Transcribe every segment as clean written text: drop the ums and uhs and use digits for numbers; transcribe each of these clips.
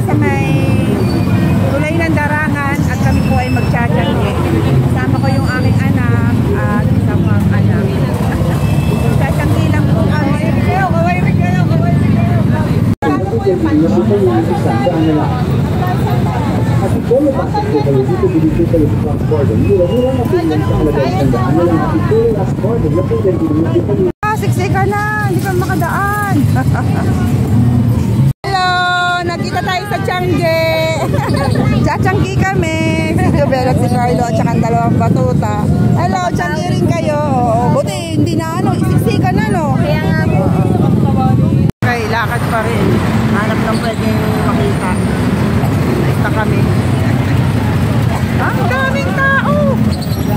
sa may tulay ng Darangan at kami po ay magtsatsangi. Kasama ko yung aming anak at isang mga anak. Tsatsangi lang po kami. Kaway rin kayo. Ano po yung pansin? At kung napasok po kayo dito kayo sa transport, hindi lang napilan sa alagay ng daan na lang at ito yung transport, napilan dito kayo. Siksik ka na, hindi ka makadaan. Hello, nakita tayo sa Tiangge. Tsatsangi kami. Si Jobel at si Carlo at saka ang dalawang batuta. Hello, Tiangge rin kayo. Buti, hindi na siksik ka na, no? Kaya nga po. Okay, lakad pa rin. Hanap lang pwedeng makita. Naista kami. Ang daming tao!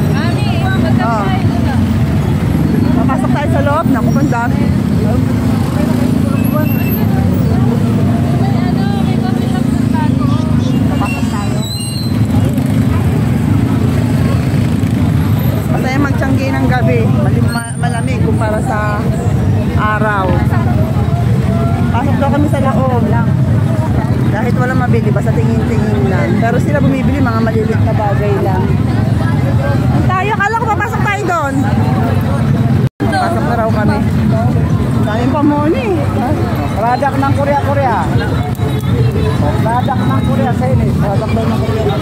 Mami, Papasok tayo sa loob. Naku, ang dami. Papasok tayo. Masaya magtiyanggi ng gabi. Malamig kumpara sa araw. Pasok daw kami sa loob lang. Kahit walang mabili, basta tingin-tingin lang. Pero sila bumibili mga maliliit na bagay lang. Tayo, kala ko papasok tayo doon. Pasok na raw kami. Daming pamoni. Product ng Korea-Korea. Product ng Korea sa inis. Product daw ng Korea-Korea.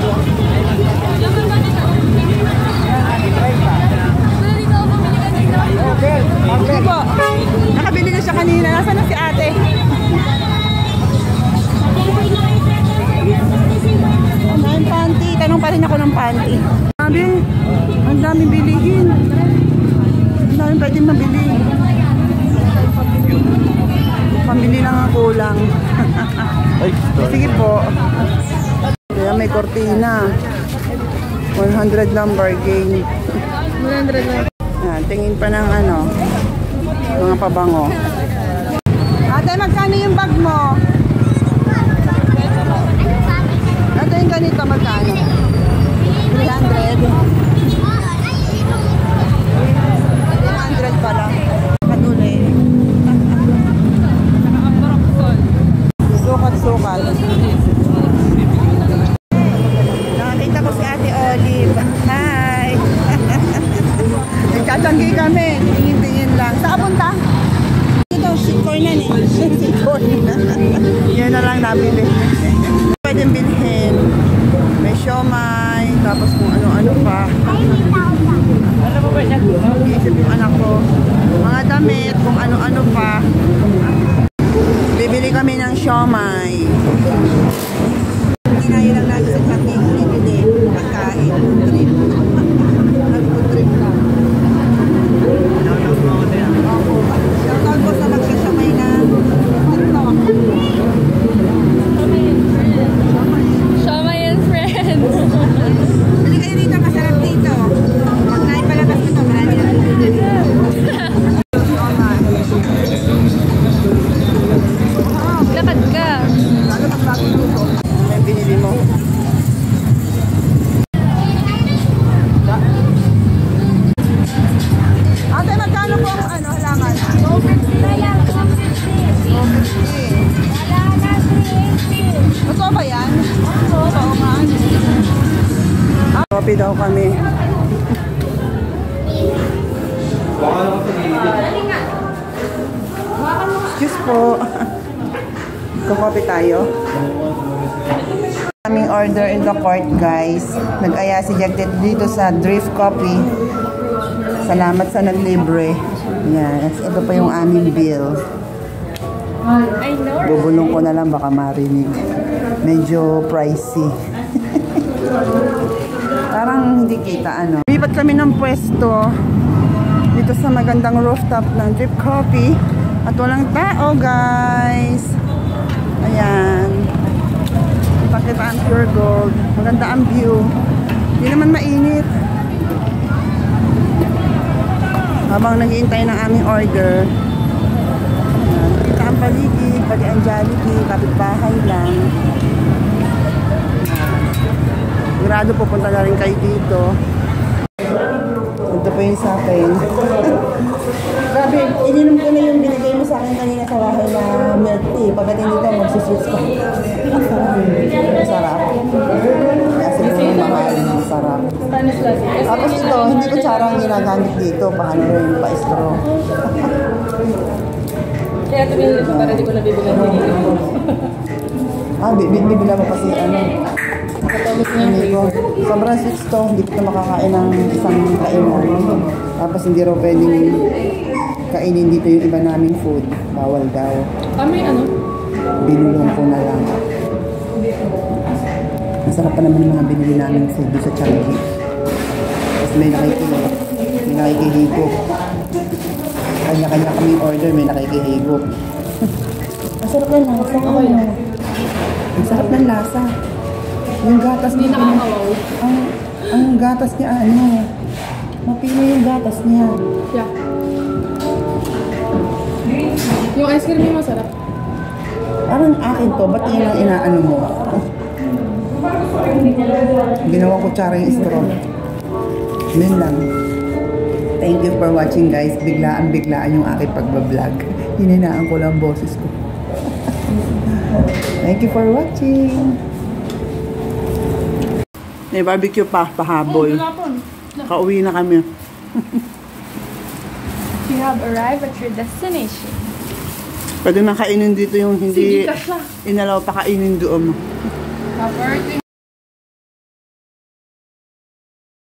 Okay. Okay po. Nakabili na siya kanina. Nasaan na si ate? Ang panty. Tanong pa rin ako ng panty. Sabi, ang daming bilihin. Ang daming pwedeng mabili. Pambili lang ang kulang. Sige po. Kaya may kortina. 100 lang bargain. 100 lang. Tingin pa ng mga pabango. Ate, magkano yung bag mo? Ate, yung ganito magkano? 300? 300 pala. Katuli. Sukat-sukat. Nakakita ko si Ate Olive. Hi! Nagtsatsangi kami. Tingin-tingin lang. Saan punta? Ito, sweet corn yan eh. Sweet corn. Yan na lang nabili. Pwedeng bilhin. May siomay. Tapos kung ano-ano pa. Alam mo ba siya? Iisip yung anak ko. Mga damit. Kung ano-ano pa. Bibili kami ng siomay. Kinain lang natin sa kami. Bibili. Pagkain. Trip. Nag-trip lang. Shoutout po sa magsasabay na TikTok. Siomay and friends. Bili kayo dito, masarap dito. Pag naipalabas ito, marami na bibili. Lakad ka. Lalo pag bago luto. Ano yung binili mo? Ate, magkano po ang halaman? 250 na yan. 250. 250. Wala na 380. Totoo ba yan? Oo nga. Coffee daw kami. Excuse po. Kukopi tayo. Aming order in the court, guys. Nag-aya si Jack dito sa Drift Coffee. Salamat sa naglibre. Yan. Ito pa yung aming bill. I know. Bubulong ko na lang, baka marinig. Medyo pricey. Parang hindi kita Lipat kami ng pwesto dito sa magandang rooftop ng Drip Coffee. At walang tao, guys. Ayan. Ipakita ang pure gold. Maganda ang view. Hindi naman mainit. Habang naghihintay ng aming order. Ayan. Kita ang paligid, pati ang Jollibee, kapitbahay lang. Sigurado pupunta na rin kayo dito. Ito po yung sa akin. Grabe, ininom ko na yung binigay mo sa akin kanina sa bahay na milk tea. Pagdating dito, magsiswitch ko. Masarap. Kasi kung mahal, masarap. Spanish latte. Tapos ito, hindi ko tsarang ginagamit dito. Paano rin, pa-straw. Kaya tumingin ko para di ko nabibigyan din. Bibila mo kasi ano. Katapos niya yung Hindi ko. flavor. Sobrang sweet to. Hindi ko makakain ng isang kainan. Tapos hindi rin pwedeng kainin dito yung iba naming food. Bawal daw. May ano? Binulong ko na lang. Masarap pa naman yung mga binili naming food doon sa Changi. Tapos may nakikihigop. Kanya-kanya kaming order, may nakikihigop. Masarap na lasa. Okay lang. Ang sarap ng lasa. Yung gatas Hindi niya. nakakawaw. Ang gatas niya, ano, mapino yung gatas niya. Yeah. Yung ice cream yung masarap. Parang akin to, ba't yun ang inaano mo? Ginawa ko tsara yung straw. Yun lang. Thank you for watching guys. Biglaan yung aking pagbablog. Hininaan ko lang boses ko. Thank you for watching. May barbecue pa, pahabol. Kauwi na kami. You have arrived at your destination. Pwede na kainin dito yung hindi Sige ka siya. inalaw pa kainin doon. Happy